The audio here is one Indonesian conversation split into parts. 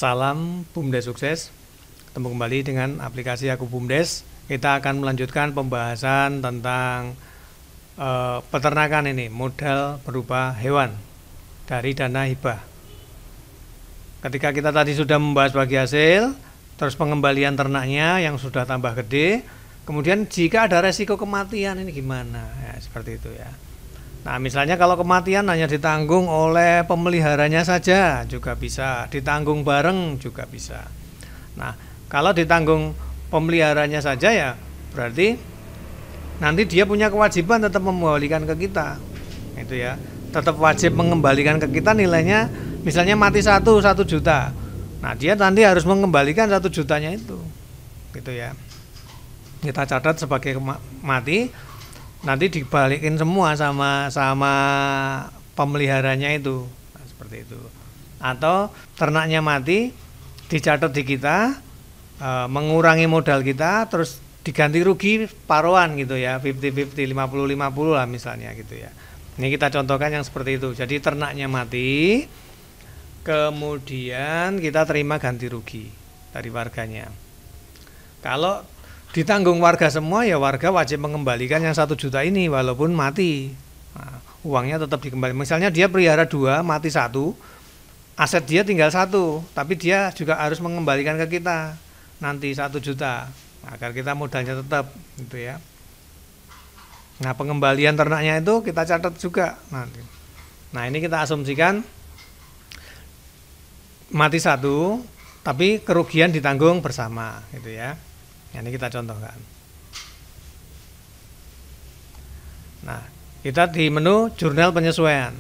Salam BUMDes sukses. Ketemu kembali dengan aplikasi Aku BUMDes. Kita akan melanjutkan pembahasan tentang peternakan ini, modal berupa hewan dari dana hibah. Ketika kita tadi sudah membahas bagi hasil, terus pengembalian ternaknya yang sudah tambah gede, kemudian jika ada resiko kematian ini gimana? Ya, seperti itu ya. Nah, misalnya kalau kematian hanya ditanggung oleh pemeliharanya saja juga bisa, ditanggung bareng juga bisa. Nah, kalau ditanggung pemeliharanya saja ya berarti nanti dia punya kewajiban tetap mengembalikan ke kita. Itu ya, tetap wajib mengembalikan ke kita nilainya, misalnya mati 1 juta. Nah, dia nanti harus mengembalikan 1 jutanya itu. Gitu ya. Kita catat sebagai mati. Nanti dibalikin semua sama pemeliharanya itu. Nah, seperti itu. Atau ternaknya mati, dicatat di kita, mengurangi modal kita, terus diganti rugi paruhan gitu ya, 50-50, 50-50 lah misalnya gitu ya. Ini kita contohkan yang seperti itu. Jadi ternaknya mati, kemudian kita terima ganti rugi dari warganya. Kalau ditanggung warga semua, ya warga wajib mengembalikan yang 1 juta ini walaupun mati. Nah, uangnya tetap dikembalikan. Misalnya dia pelihara 2, mati 1, aset dia tinggal 1, tapi dia juga harus mengembalikan ke kita nanti 1 juta agar kita modalnya tetap gitu ya. Nah, pengembalian ternaknya itu kita catat juga nanti. Nah, ini kita asumsikan mati 1, tapi kerugian ditanggung bersama gitu ya. Ini kita contohkan. Nah, kita di menu jurnal penyesuaian.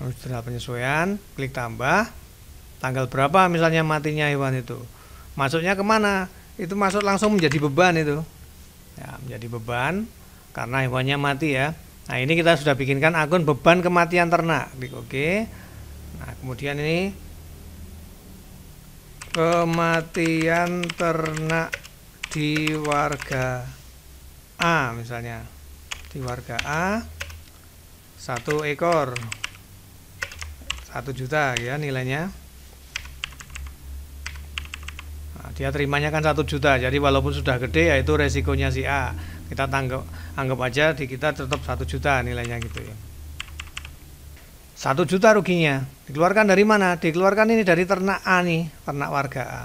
Jurnal penyesuaian, klik tambah. Tanggal berapa misalnya matinya hewan itu. Masuknya kemana? Itu masuk langsung menjadi beban itu. Ya, menjadi beban karena hewannya mati ya. Nah, ini kita sudah bikinkan akun beban kematian ternak. Klik OK. Nah, kemudian ini kematian ternak di warga A misalnya, di warga A 1 ekor 1 juta ya nilainya. Nah, dia terimanya kan 1 juta, jadi walaupun sudah gede ya itu resikonya si A, kita anggap aja di kita tetap 1 juta nilainya gitu ya. 1 juta ruginya dikeluarkan dari mana? Dikeluarkan ini dari ternak A nih, ternak warga A.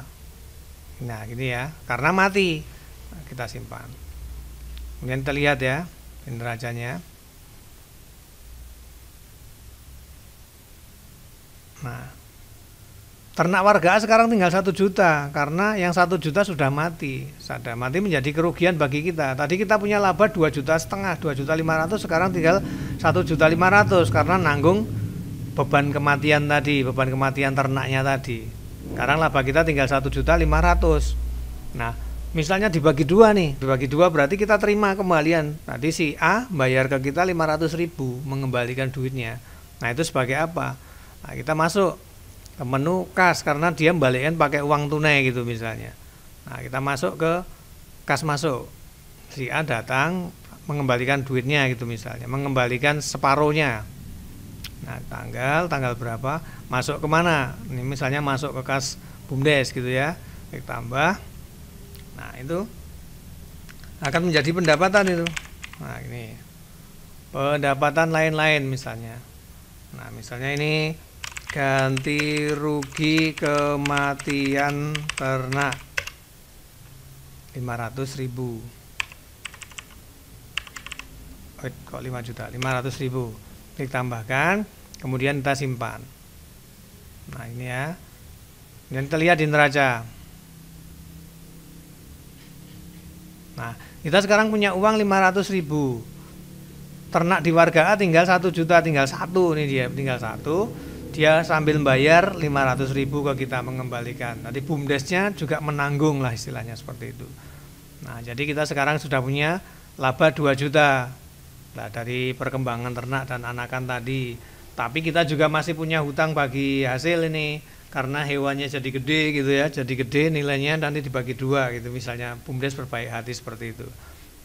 Nah, gini ya, karena mati. Nah, kita simpan. Kemudian kita lihat ya neracanya. Nah, ternak warga A sekarang tinggal 1 juta karena yang 1 juta sudah mati. Sudah mati menjadi kerugian bagi kita. Tadi kita punya laba 2,5 juta, 2,5 juta, sekarang tinggal 1,5 juta karena nanggung beban kematian tadi, beban kematian ternaknya tadi. Sekarang laba kita tinggal 1,5 juta. Nah, misalnya dibagi 2 nih, dibagi 2 berarti kita terima kembalian. Tadi si A bayar ke kita 500.000 mengembalikan duitnya. Nah, itu sebagai apa? Nah, kita masuk ke menu kas karena dia membalikkan pakai uang tunai gitu misalnya. Nah, kita masuk ke kas masuk. Si A datang mengembalikan duitnya gitu misalnya, mengembalikan separuhnya. Nah, tanggal berapa, masuk kemana? Ini misalnya masuk ke kas BUMDes gitu ya, klik tambah. Nah, itu akan menjadi pendapatan itu. Nah, ini pendapatan lain-lain misalnya. Nah, misalnya ini ganti rugi kematian ternak 500.000. Kok 5 juta? 500.000. Klik tambahkan, kemudian kita simpan. Nah, ini ya. Dan kita lihat di neraca. Nah, kita sekarang punya uang 500.000. Ternak di warga A tinggal 1 juta, tinggal 1 nih dia, tinggal 1. Dia sambil bayar 500.000 ke kita mengembalikan. Nanti BUMDesnya juga menanggung lah istilahnya seperti itu. Nah, jadi kita sekarang sudah punya laba 2 juta. Nah, dari perkembangan ternak dan anakan tadi. Tapi kita juga masih punya hutang bagi hasil ini karena hewannya jadi gede gitu ya, jadi gede nilainya nanti dibagi 2 gitu misalnya. BUMDes berbaik hati seperti itu.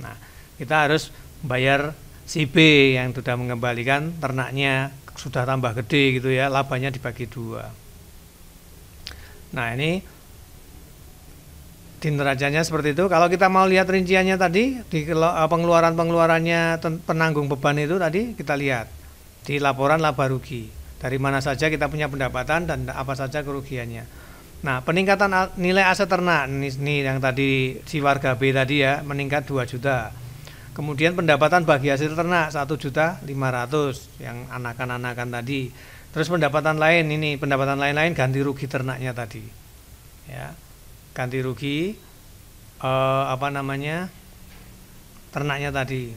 Nah, kita harus bayar si B yang sudah mengembalikan ternaknya sudah tambah gede gitu ya, labanya dibagi 2. Nah, ini di neracanya seperti itu. Kalau kita mau lihat rinciannya tadi di pengeluarannya penanggung beban itu tadi kita lihat di laporan laba rugi. Dari mana saja kita punya pendapatan dan apa saja kerugiannya. Nah, peningkatan nilai aset ternak ini yang tadi si warga B tadi ya, meningkat 2 juta. Kemudian pendapatan bagi hasil ternak 1.500.000 yang anakan-anakan tadi. Terus pendapatan lain ganti rugi ternaknya tadi. Ya. Ganti rugi ternaknya tadi.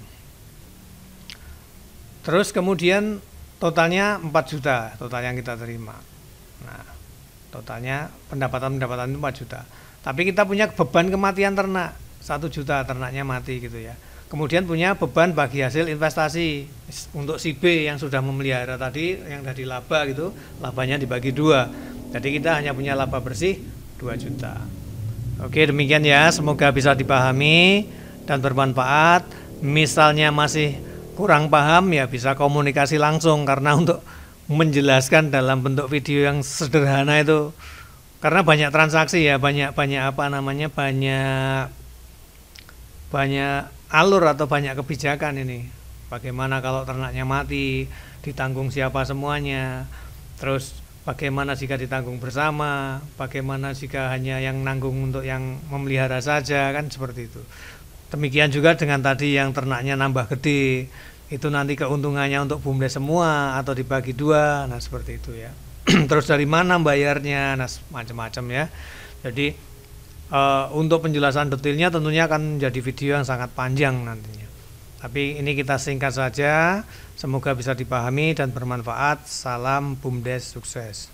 Terus kemudian totalnya 4 juta total yang kita terima. Nah, totalnya pendapatan itu 4 juta. Tapi kita punya beban kematian ternak 1 juta ternaknya mati gitu ya. Kemudian punya beban bagi hasil investasi untuk si B yang sudah memelihara tadi, yang tadi laba gitu, labanya dibagi 2. Jadi kita hanya punya laba bersih 2 juta. Oke, demikian ya, semoga bisa dipahami dan bermanfaat. Misalnya masih kurang paham ya bisa komunikasi langsung, karena untuk menjelaskan dalam bentuk video yang sederhana itu karena banyak transaksi ya, banyak alur atau banyak kebijakan ini. Bagaimana kalau ternaknya mati, ditanggung siapa semuanya. Terus bagaimana jika ditanggung bersama, bagaimana jika hanya yang nanggung untuk yang memelihara saja, kan seperti itu. Demikian juga dengan tadi yang ternaknya nambah gede, itu nanti keuntungannya untuk BUMDes semua atau dibagi 2, nah seperti itu ya. Terus dari mana bayarnya, nah macam-macam ya. Jadi untuk penjelasan detailnya tentunya akan menjadi video yang sangat panjang nantinya. Tapi ini kita singkat saja, semoga bisa dipahami dan bermanfaat. Salam BUMDes sukses.